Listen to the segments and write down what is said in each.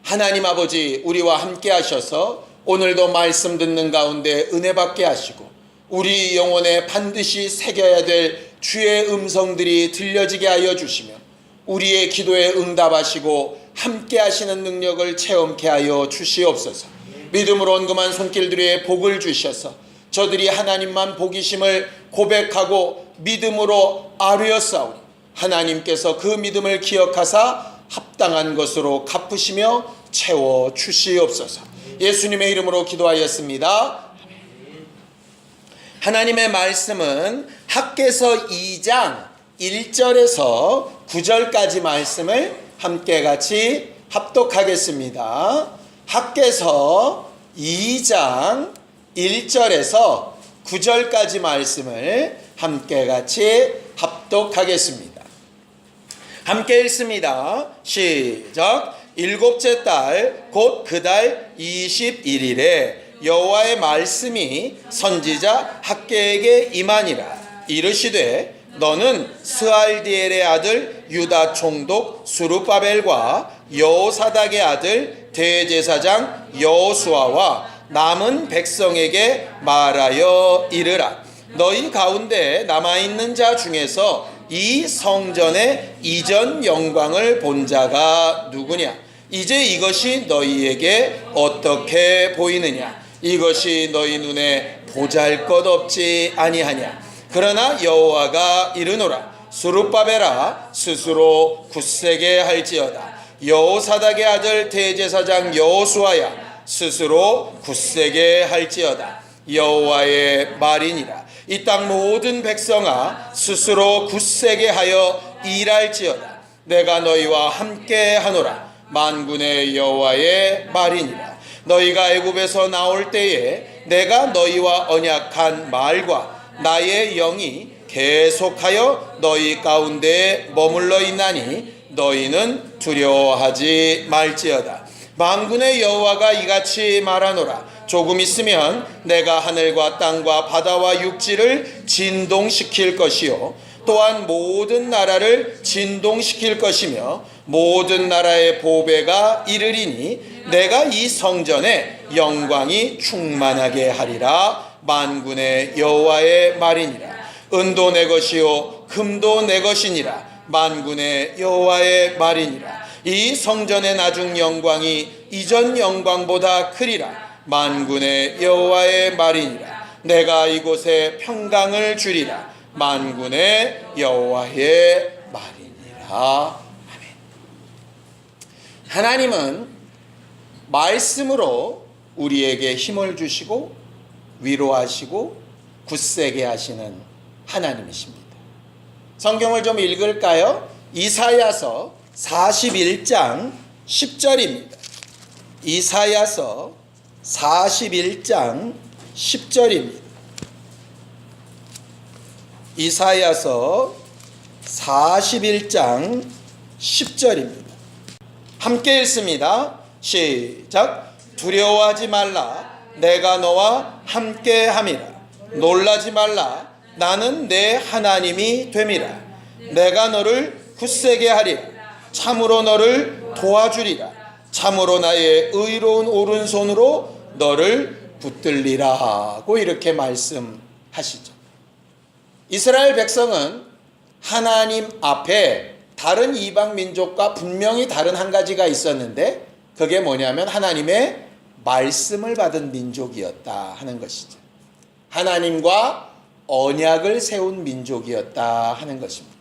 하나님 아버지, 우리와 함께 하셔서 오늘도 말씀 듣는 가운데 은혜 받게 하시고 우리 영혼에 반드시 새겨야 될 주의 음성들이 들려지게 하여 주시며 우리의 기도에 응답하시고 함께 하시는 능력을 체험케 하여 주시옵소서. 믿음으로 언금한 손길들의 복을 주셔서 저들이 하나님만 복이심을 고백하고 믿음으로 아뢰었사오니 하나님께서 그 믿음을 기억하사 합당한 것으로 갚으시며 채워 주시옵소서. 예수님의 이름으로 기도하였습니다. 하나님의 말씀은 학개서 2장 1절에서 9절까지 말씀을 함께 같이 합독하겠습니다. 학개서 2장 1절에서 9절까지 말씀을 함께 같이 합독하겠습니다. 함께 읽습니다. 시작. 일곱째 달 곧 그 달 21일에 여호와의 말씀이 선지자 학개에게 임하니라. 이르시되 너는 스알디엘의 아들 유다 총독 수룹바벨과 여호사닥의 아들 대제사장 여호수아와 남은 백성에게 말하여 이르라. 너희 가운데 남아있는 자 중에서 이 성전의 이전 영광을 본 자가 누구냐? 이제 이것이 너희에게 어떻게 보이느냐? 이것이 너희 눈에 보잘것없지 아니하냐? 그러나 여호와가 이르노라. 수룹바벨아, 스스로 굳세게 할지어다. 여호사닥의 아들 대제사장 여호수아야, 스스로 굳세게 할지어다. 여호와의 말이니라. 이 땅 모든 백성아, 스스로 굳세게 하여 일할지어다. 내가 너희와 함께 하노라. 만군의 여호와의 말이니라. 너희가 애굽에서 나올 때에 내가 너희와 언약한 말과 나의 영이 계속하여 너희 가운데 머물러 있나니 너희는 두려워하지 말지어다. 만군의 여호와가 이같이 말하노라. 조금 있으면 내가 하늘과 땅과 바다와 육지를 진동시킬 것이요 또한 모든 나라를 진동시킬 것이며 모든 나라의 보배가 이르리니 내가 이 성전에 영광이 충만하게 하리라. 만군의 여호와의 말이니라. 은도 내 것이요 금도 내 것이니라. 만군의 여호와의 말이니라. 이 성전의 나중 영광이 이전 영광보다 크리라. 만군의 여호와의 말이니라. 내가 이곳에 평강을 주리라. 만군의 여호와의 말이니라. 아멘. 하나님은 말씀으로 우리에게 힘을 주시고 위로하시고 굳세게 하시는 하나님이십니다. 성경을 좀 읽을까요? 이사야서 41장 10절입니다. 이사야서 41장 10절입니다. 이사야서 41장 10절입니다. 함께 읽습니다. 시작. 두려워하지 말라. 내가 너와 함께 함이라. 놀라지 말라. 나는 내 하나님이 됨이라. 내가 너를 굳세게 하리라. 참으로 너를 도와주리라. 참으로 나의 의로운 오른손으로 너를 붙들리라 하고 이렇게 말씀하시죠. 이스라엘 백성은 하나님 앞에 다른 이방 민족과 분명히 다른 한 가지가 있었는데 그게 뭐냐면 하나님의 말씀을 받은 민족이었다 하는 것이죠. 하나님과 언약을 세운 민족이었다 하는 것입니다.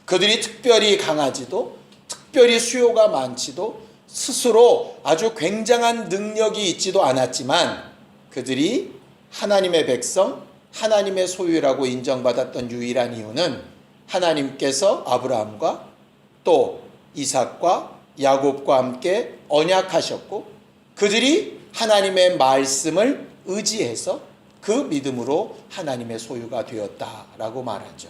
그들이 특별히 강하지도 특별히 수요가 많지도 스스로 아주 굉장한 능력이 있지도 않았지만 그들이 하나님의 백성, 하나님의 소유라고 인정받았던 유일한 이유는 하나님께서 아브라함과 또 이삭과 야곱과 함께 언약하셨고 그들이 하나님의 말씀을 의지해서 그 믿음으로 하나님의 소유가 되었다라고 말하죠.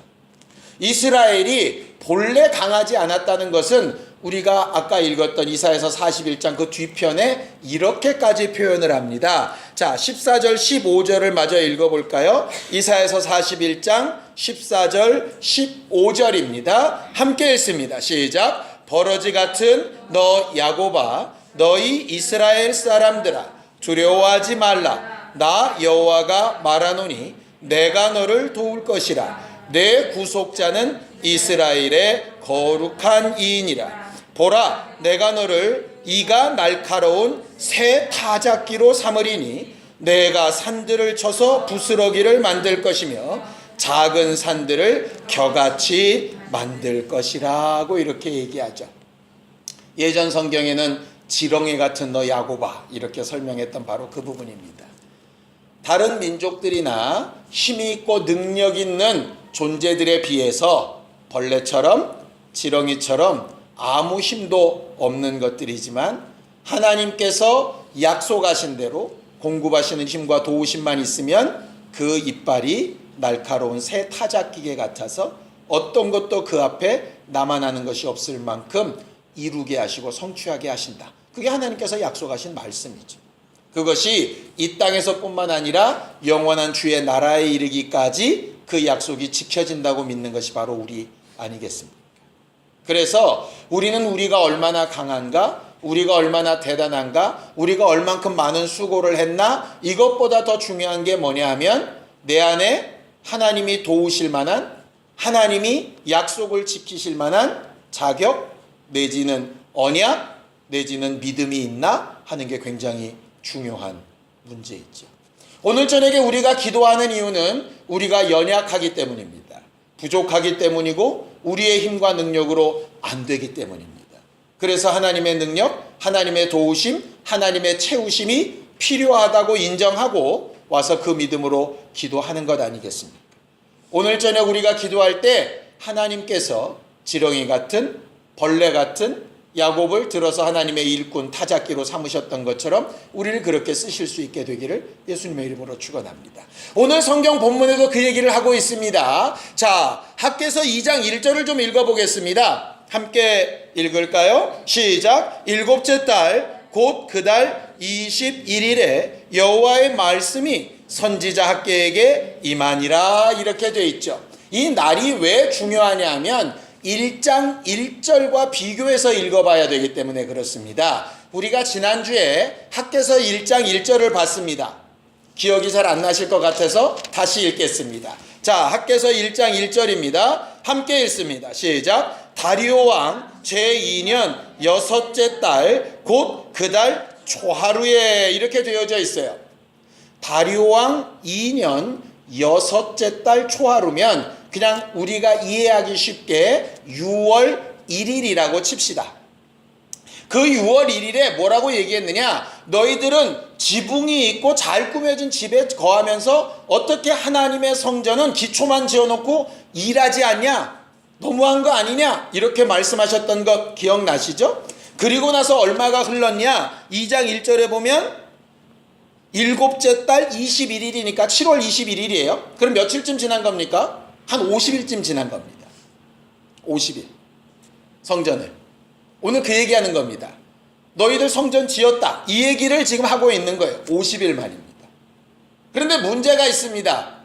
이스라엘이 본래 강하지 않았다는 것은 우리가 아까 읽었던 이사야서 41장 그 뒤편에 이렇게까지 표현을 합니다. 자, 14절 15절을 마저 읽어볼까요? 이사야서 41장 14절 15절입니다. 함께 읽습니다. 시작. 버러지 같은 너 야곱아, 너희 이스라엘 사람들아 두려워하지 말라. 나 여호와가 말하노니 내가 너를 도울 것이라. 내 구속자는 이스라엘의 거룩한 이인이라. 보라, 내가 너를 이가 날카로운 새 타작기로 삼으리니 내가 산들을 쳐서 부스러기를 만들 것이며 작은 산들을 겨같이 만들 것이라고 이렇게 얘기하죠. 예전 성경에는 지렁이 같은 너 야곱아 이렇게 설명했던 바로 그 부분입니다. 다른 민족들이나 힘이 있고 능력 있는 존재들에 비해서 벌레처럼 지렁이처럼 아무 힘도 없는 것들이지만 하나님께서 약속하신 대로 공급하시는 힘과 도우심만 있으면 그 이빨이 날카로운 새 타작기계 같아서 어떤 것도 그 앞에 남아나는 것이 없을 만큼 이루게 하시고 성취하게 하신다. 그게 하나님께서 약속하신 말씀이죠. 그것이 이 땅에서뿐만 아니라 영원한 주의 나라에 이르기까지 그 약속이 지켜진다고 믿는 것이 바로 우리 아니겠습니까? 그래서 우리는 우리가 얼마나 강한가, 우리가 얼마나 대단한가, 우리가 얼만큼 많은 수고를 했나, 이것보다 더 중요한 게 뭐냐 하면 내 안에 하나님이 도우실 만한, 하나님이 약속을 지키실 만한 자격 내지는 언약 내지는 믿음이 있나 하는 게 굉장히 중요한 문제이죠. 오늘 저녁에 우리가 기도하는 이유는 우리가 연약하기 때문입니다. 부족하기 때문이고 우리의 힘과 능력으로 안 되기 때문입니다. 그래서 하나님의 능력, 하나님의 도우심, 하나님의 채우심이 필요하다고 인정하고 와서 그 믿음으로 기도하는 것 아니겠습니까? 오늘 저녁 우리가 기도할 때 하나님께서 지렁이 같은 벌레 같은 야곱을 들어서 하나님의 일꾼 타작기로 삼으셨던 것처럼 우리를 그렇게 쓰실 수 있게 되기를 예수님의 이름으로 축원합니다. 오늘 성경 본문에도 그 얘기를 하고 있습니다. 자, 학개서 2장 1절을 좀 읽어보겠습니다. 함께 읽을까요? 시작. 일곱째 달 곧 그 달 21일에 여호와의 말씀이 선지자 학개에게 임하니라 이렇게 되어 있죠. 이 날이 왜 중요하냐 하면 1장 1절과 비교해서 읽어봐야 되기 때문에 그렇습니다. 우리가 지난주에 학개서 1장 1절을 봤습니다. 기억이 잘 안 나실 것 같아서 다시 읽겠습니다. 자, 학개서 1장 1절입니다. 함께 읽습니다. 시작. 다리오 왕 제2년 여섯째 달 곧 그 달 초하루에 이렇게 되어져 있어요. 다리오 왕 2년 여섯째 달 초하루면 그냥 우리가 이해하기 쉽게 6월 1일이라고 칩시다. 그 6월 1일에 뭐라고 얘기했느냐? 너희들은 지붕이 있고 잘 꾸며진 집에 거하면서 어떻게 하나님의 성전은 기초만 지어놓고 일하지 않냐? 너무한 거 아니냐? 이렇게 말씀하셨던 것 기억나시죠? 그리고 나서 얼마가 흘렀냐? 2장 1절에 보면 일곱째 달 21일이니까 7월 21일이에요. 그럼 며칠쯤 지난 겁니까? 한 50일쯤 지난 겁니다. 50일. 성전을. 오늘 그 얘기하는 겁니다. 너희들 성전 지었다. 이 얘기를 지금 하고 있는 거예요. 50일 만입니다. 그런데 문제가 있습니다.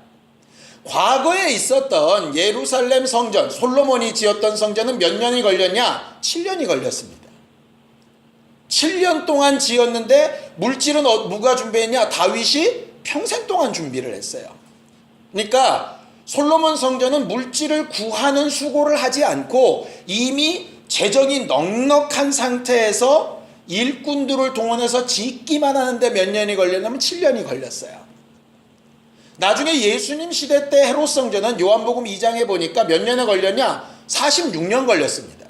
과거에 있었던 예루살렘 성전, 솔로몬이 지었던 성전은 몇 년이 걸렸냐? 7년이 걸렸습니다. 7년 동안 지었는데 물질은 누가 준비했냐? 다윗이 평생 동안 준비를 했어요. 그러니까 솔로몬 성전은 물질을 구하는 수고를 하지 않고 이미 재정이 넉넉한 상태에서 일꾼들을 동원해서 짓기만 하는데 몇 년이 걸렸냐면 7년이 걸렸어요. 나중에 예수님 시대 때 헤롯 성전은 요한복음 2장에 보니까 몇 년에 걸렸냐? 46년 걸렸습니다.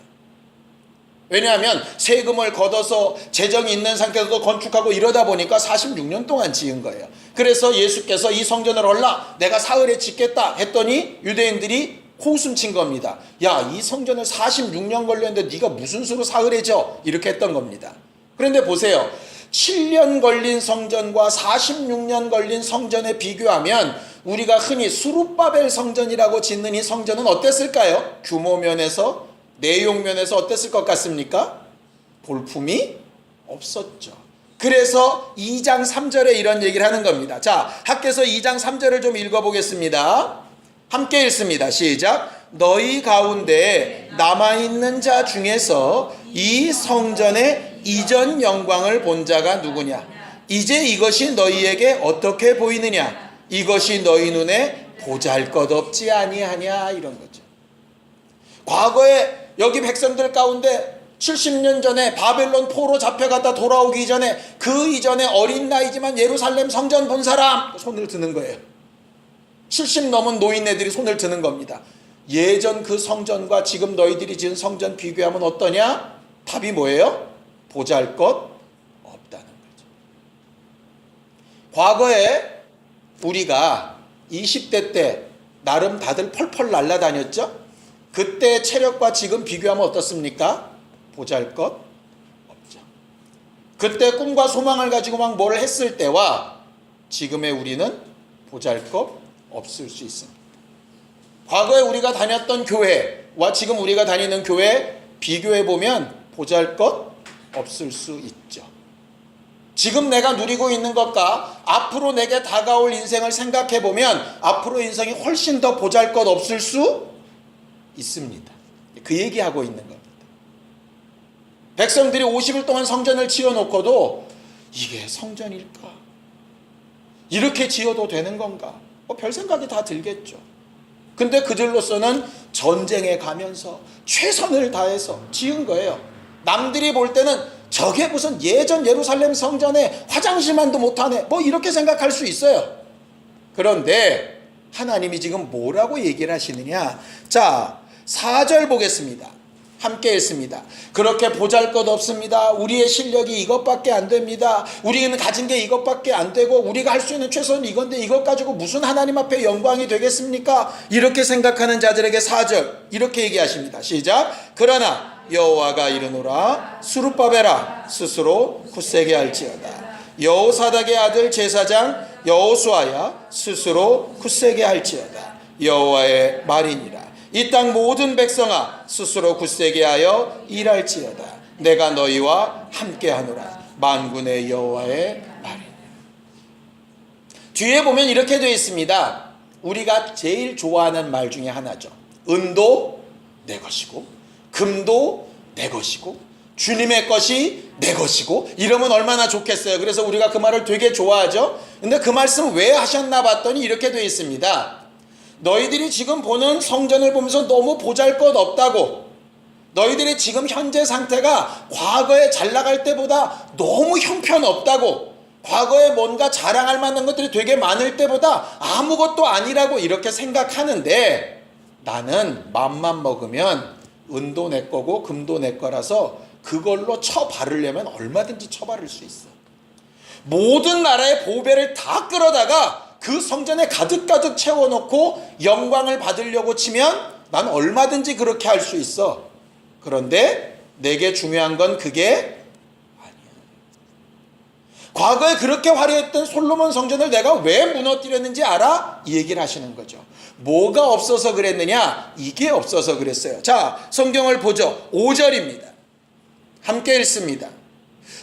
왜냐하면 세금을 걷어서 재정이 있는 상태에서 건축하고 이러다 보니까 46년 동안 지은 거예요. 그래서 예수께서 이 성전을 얼라 내가 사흘에 짓겠다 했더니 유대인들이 코웃음 친 겁니다. 야, 이 성전을 46년 걸렸는데 네가 무슨 수로 사흘에 져? 이렇게 했던 겁니다. 그런데 보세요. 7년 걸린 성전과 46년 걸린 성전에 비교하면 우리가 흔히 수룹바벨 성전이라고 짓는 이 성전은 어땠을까요? 규모 면에서, 내용 면에서 어땠을 것 같습니까? 볼품이 없었죠. 그래서 2장 3절에 이런 얘기를 하는 겁니다. 자, 학개서 2장 3절을 좀 읽어보겠습니다. 함께 읽습니다. 시작. 너희 가운데 남아있는 자 중에서 이 성전의 이전 영광을 본 자가 누구냐? 이제 이것이 너희에게 어떻게 보이느냐? 이것이 너희 눈에 보잘것없지 아니하냐? 이런 거죠. 과거에 여기 백성들 가운데 70년 전에 바벨론 포로 잡혀갔다 돌아오기 전에 그 이전에 어린 나이지만 예루살렘 성전 본 사람 손을 드는 거예요. 70 넘은 노인네들이 손을 드는 겁니다. 예전 그 성전과 지금 너희들이 지은 성전 비교하면 어떠냐? 답이 뭐예요? 보잘것 없다는 거죠. 과거에 우리가 20대 때 나름 다들 펄펄 날아다녔죠? 그때 체력과 지금 비교하면 어떻습니까? 보잘것 없죠. 그때 꿈과 소망을 가지고 막 뭘 했을 때와 지금의 우리는 보잘것 없을 수 있습니다. 과거에 우리가 다녔던 교회와 지금 우리가 다니는 교회 비교해 보면 보잘것 없을 수 있죠. 지금 내가 누리고 있는 것과 앞으로 내게 다가올 인생을 생각해 보면 앞으로 인생이 훨씬 더 보잘것 없을 수 있습니다. 그 얘기하고 있는 겁니다. 백성들이 50일 동안 성전을 지어놓고도 이게 성전일까? 이렇게 지어도 되는 건가? 별 생각이 다 들겠죠. 근데 그들로서는 전쟁에 가면서 최선을 다해서 지은 거예요. 남들이 볼 때는 저게 무슨 예전 예루살렘 성전에 화장실만도 못하네 뭐 이렇게 생각할 수 있어요. 그런데 하나님이 지금 뭐라고 얘기를 하시느냐? 자, 4절 보겠습니다. 함께 읽습니다. 그렇게 보잘것 없습니다. 우리의 실력이 이것밖에 안 됩니다. 우리는 가진 게 이것밖에 안 되고 우리가 할 수 있는 최선은 이건데 이것 가지고 무슨 하나님 앞에 영광이 되겠습니까? 이렇게 생각하는 자들에게 4절 이렇게 얘기하십니다. 시작. 그러나 여호와가 이르노라 수룹바벨아 스스로 굳세게 할지어다. 여호사닥의 아들 제사장 여호수아야 스스로 굳세게 할지어다. 여호와의 말이니라. 이 땅 모든 백성아 스스로 굳세게 하여 일할지어다. 내가 너희와 함께하노라. 만군의 여호와의 말이니라. 뒤에 보면 이렇게 되어 있습니다. 우리가 제일 좋아하는 말 중에 하나죠. 은도 내 것이고 금도 내 것이고 주님의 것이 내 것이고 이러면 얼마나 좋겠어요. 그래서 우리가 그 말을 되게 좋아하죠. 근데 그 말씀 왜 하셨나 봤더니 이렇게 되어 있습니다. 너희들이 지금 보는 성전을 보면서 너무 보잘것없다고, 너희들의 지금 현재 상태가 과거에 잘 나갈 때보다 너무 형편없다고, 과거에 뭔가 자랑할 만한 것들이 되게 많을 때보다 아무것도 아니라고 이렇게 생각하는데, 나는 맘만 먹으면 은도 내 거고 금도 내 거라서 그걸로 쳐 바르려면 얼마든지 쳐 바를 수 있어. 모든 나라의 보배를 다 끌어다가 그 성전에 가득가득 채워놓고 영광을 받으려고 치면 난 얼마든지 그렇게 할 수 있어. 그런데 내게 중요한 건 그게 아니야. 과거에 그렇게 화려했던 솔로몬 성전을 내가 왜 무너뜨렸는지 알아? 이 얘기를 하시는 거죠. 뭐가 없어서 그랬느냐? 이게 없어서 그랬어요. 자, 성경을 보죠. 5절입니다. 함께 읽습니다.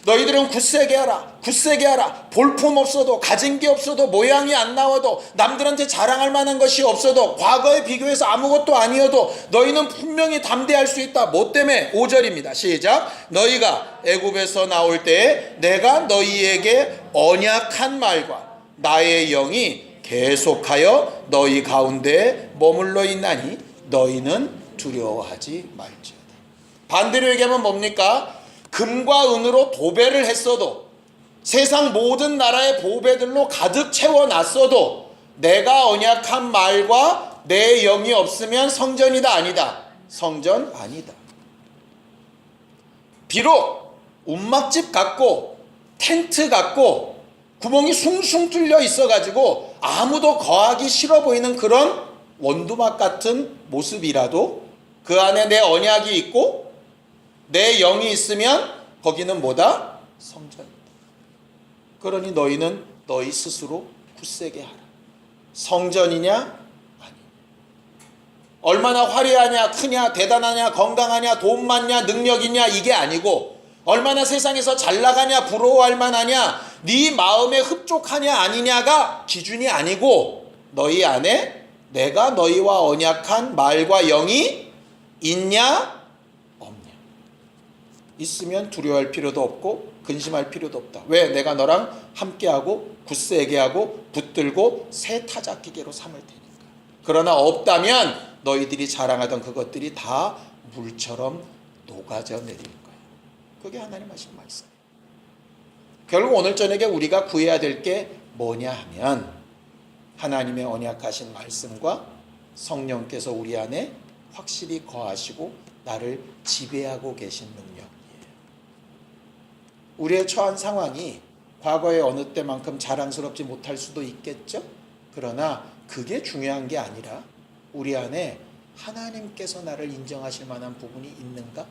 너희들은 굳세게 하라, 굳세게 하라. 볼품 없어도, 가진 게 없어도, 모양이 안 나와도, 남들한테 자랑할 만한 것이 없어도, 과거에 비교해서 아무것도 아니어도 너희는 분명히 담대할 수 있다. 뭐 때문에? 5절입니다. 시작. 너희가 애굽에서 나올 때에 내가 너희에게 언약한 말과 나의 영이 계속하여 너희 가운데에 머물러 있나니 너희는 두려워하지 말지어다. 반대로 얘기하면 뭡니까? 금과 은으로 도배를 했어도, 세상 모든 나라의 보배들로 가득 채워놨어도 내가 언약한 말과 내 영이 없으면 성전이다 아니다? 성전 아니다. 비록 움막집 같고 텐트 같고 구멍이 숭숭 뚫려 있어가지고 아무도 거하기 싫어 보이는 그런 원두막 같은 모습이라도 그 안에 내 언약이 있고 내 영이 있으면 거기는 뭐다? 성전이다. 그러니 너희는 너희 스스로 굳세게 하라. 성전이냐? 아니. 얼마나 화려하냐, 크냐, 대단하냐, 건강하냐, 돈 많냐, 능력 있냐, 이게 아니고, 얼마나 세상에서 잘 나가냐, 부러워할 만하냐, 네 마음에 흡족하냐 아니냐가 기준이 아니고, 너희 안에 내가 너희와 언약한 말과 영이 있냐 없냐. 있으면 두려워할 필요도 없고 근심할 필요도 없다. 왜? 내가 너랑 함께하고 굳세게 하고 붙들고 새 타작기계로 삼을 테니까. 그러나 없다면 너희들이 자랑하던 그것들이 다 물처럼 녹아져 내릴 거야. 그게 하나님 하신 말씀이에요. 결국 오늘 저녁에 우리가 구해야 될 게 뭐냐 하면 하나님의 언약하신 말씀과 성령께서 우리 안에 확실히 거하시고 나를 지배하고 계신 능력이에요. 우리의 처한 상황이 과거의 어느 때만큼 자랑스럽지 못할 수도 있겠죠. 그러나 그게 중요한 게 아니라 우리 안에 하나님께서 나를 인정하실 만한 부분이 있는가?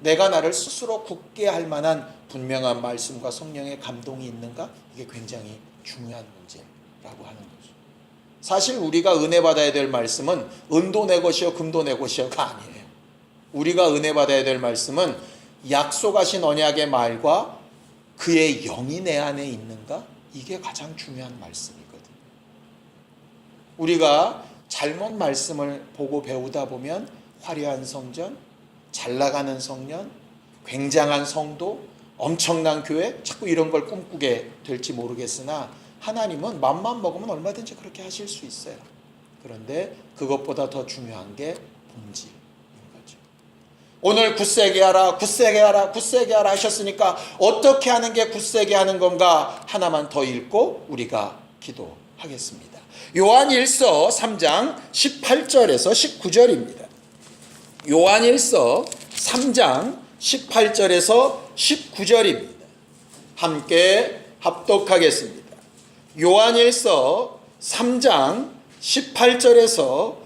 내가 나를 스스로 굳게 할 만한 분명한 말씀과 성령의 감동이 있는가? 이게 굉장히 중요한 문제라고 하는 거죠. 사실 우리가 은혜 받아야 될 말씀은 은도 내 것이요 금도 내 것이요가 아니에요. 우리가 은혜 받아야 될 말씀은 약속하신 언약의 말과 그의 영이 내 안에 있는가? 이게 가장 중요한 말씀이거든요. 우리가 잘못 말씀을 보고 배우다 보면 화려한 성전, 잘 나가는 성년, 굉장한 성도, 엄청난 교회, 자꾸 이런 걸 꿈꾸게 될지 모르겠으나 하나님은 맘만 먹으면 얼마든지 그렇게 하실 수 있어요. 그런데 그것보다 더 중요한 게 본질인 거죠. 오늘 굳세게 하라, 굳세게 하라, 굳세게 하라 하셨으니까 어떻게 하는 게 굳세게 하는 건가 하나만 더 읽고 우리가 기도하겠습니다. 요한일서 3장 18절에서 19절입니다. 요한일서 3장 18절에서 19절입니다. 함께 합독하겠습니다. 요한일서 3장 18절에서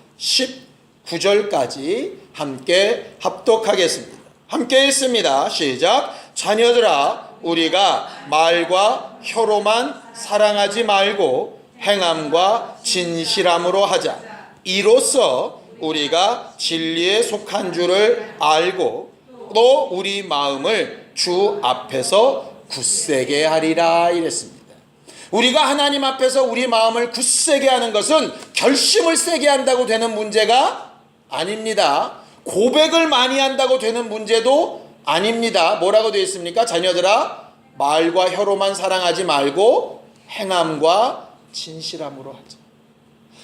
19절까지 함께 합독하겠습니다. 함께 읽습니다. 시작. 자녀들아, 우리가 말과 혀로만 사랑하지 말고 행함과 진실함으로 하자. 이로써 우리가 진리에 속한 줄을 알고 또 우리 마음을 주 앞에서 굳세게 하리라 이랬습니다. 우리가 하나님 앞에서 우리 마음을 굳세게 하는 것은 결심을 세게 한다고 되는 문제가 아닙니다. 고백을 많이 한다고 되는 문제도 아닙니다. 뭐라고 되어 있습니까? 자녀들아, 말과 혀로만 사랑하지 말고 행함과 진실함으로 하자.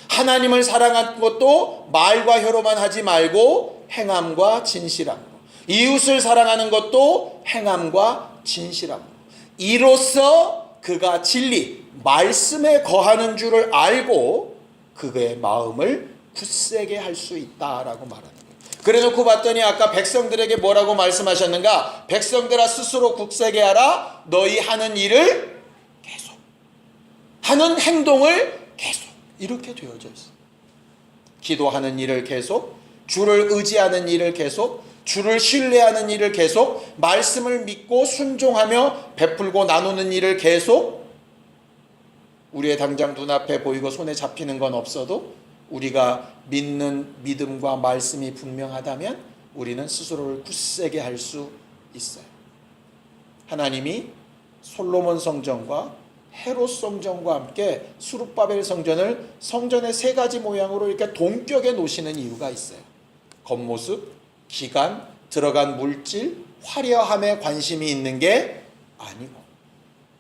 하나님을 사랑하는 것도 말과 혀로만 하지 말고 행함과 진실함으로, 이웃을 사랑하는 것도 행함과 진실함으로, 이로써 그가 진리, 말씀에 거하는 줄을 알고 그의 마음을 굳세게 할 수 있다라고 말하는 거예요. 그래놓고 봤더니 아까 백성들에게 뭐라고 말씀하셨는가? 백성들아, 스스로 굳세게 하라. 너희 하는 일을 계속, 하는 행동을 계속, 이렇게 되어져 있어요. 기도하는 일을 계속, 주를 의지하는 일을 계속, 주를 신뢰하는 일을 계속, 말씀을 믿고 순종하며 베풀고 나누는 일을 계속. 우리의 당장 눈앞에 보이고 손에 잡히는 건 없어도 우리가 믿는 믿음과 말씀이 분명하다면 우리는 스스로를 굳세게 할 수 있어요. 하나님이 솔로몬 성전과 헤롯 성전과 함께 수룹바벨 성전을 성전의 세 가지 모양으로 이렇게 동격에 놓으시는 이유가 있어요. 겉모습, 기간, 들어간 물질, 화려함에 관심이 있는 게 아니고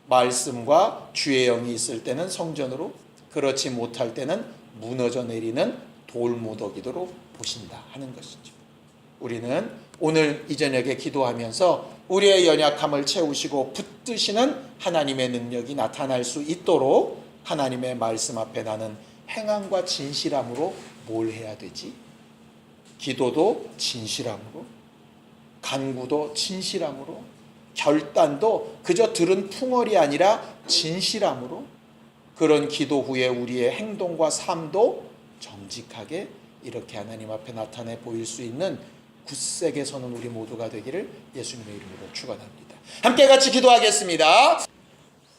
말씀과 주의 영이 있을 때는 성전으로, 그렇지 못할 때는 무너져 내리는 돌무더기도로 보신다 하는 것이죠. 우리는 오늘 이 저녁에 기도하면서 우리의 연약함을 채우시고 붙드시는 하나님의 능력이 나타날 수 있도록 하나님의 말씀 앞에 나는 행함과 진실함으로 뭘 해야 되지? 기도도 진실함으로, 간구도 진실함으로, 결단도 그저 들은 풍월이 아니라 진실함으로, 그런 기도 후에 우리의 행동과 삶도 정직하게 이렇게 하나님 앞에 나타내 보일 수 있는 굳세게 서는 우리 모두가 되기를 예수님의 이름으로 축원합니다. 함께 같이 기도하겠습니다.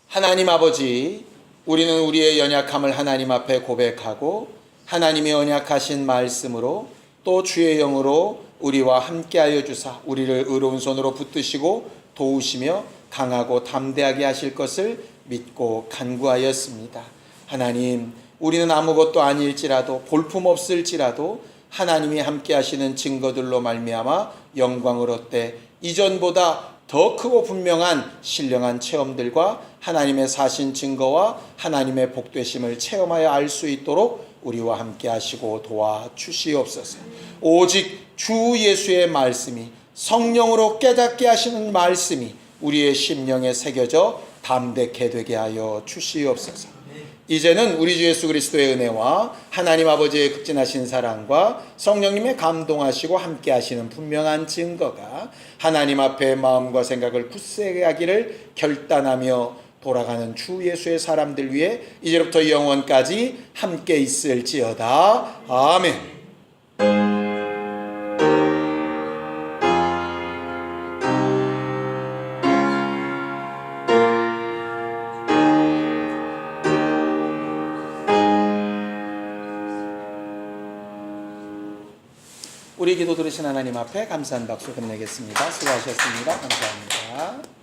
하나님 아버지, 우리는 우리의 연약함을 하나님 앞에 고백하고 하나님의 언약하신 말씀으로 또 주의 영으로 우리와 함께하여 주사 우리를 의로운 손으로 붙드시고 도우시며 강하고 담대하게 하실 것을 믿고 간구하였습니다. 하나님, 우리는 아무것도 아닐지라도 볼품없을지라도 하나님이 함께 하시는 증거들로 말미암아 영광을 얻되 이전보다 더 크고 분명한 신령한 체험들과 하나님의 사신 증거와 하나님의 복되심을 체험하여 알 수 있도록 우리와 함께 하시고 도와주시옵소서. 오직 주 예수의 말씀이, 성령으로 깨닫게 하시는 말씀이 우리의 심령에 새겨져 담대케 되게 하여 주시옵소서. 이제는 우리 주 예수 그리스도의 은혜와 하나님 아버지의 극진하신 사랑과 성령님의 감동하시고 함께 하시는 분명한 증거가 하나님 앞에 마음과 생각을 굳세게 하기를 결단하며 돌아가는 주 예수의 사람들 위해 이제부터 영원까지 함께 있을지어다. 아멘. 우리 기도 들으신 하나님 앞에 감사한 박수 건네겠습니다. 수고하셨습니다. 감사합니다.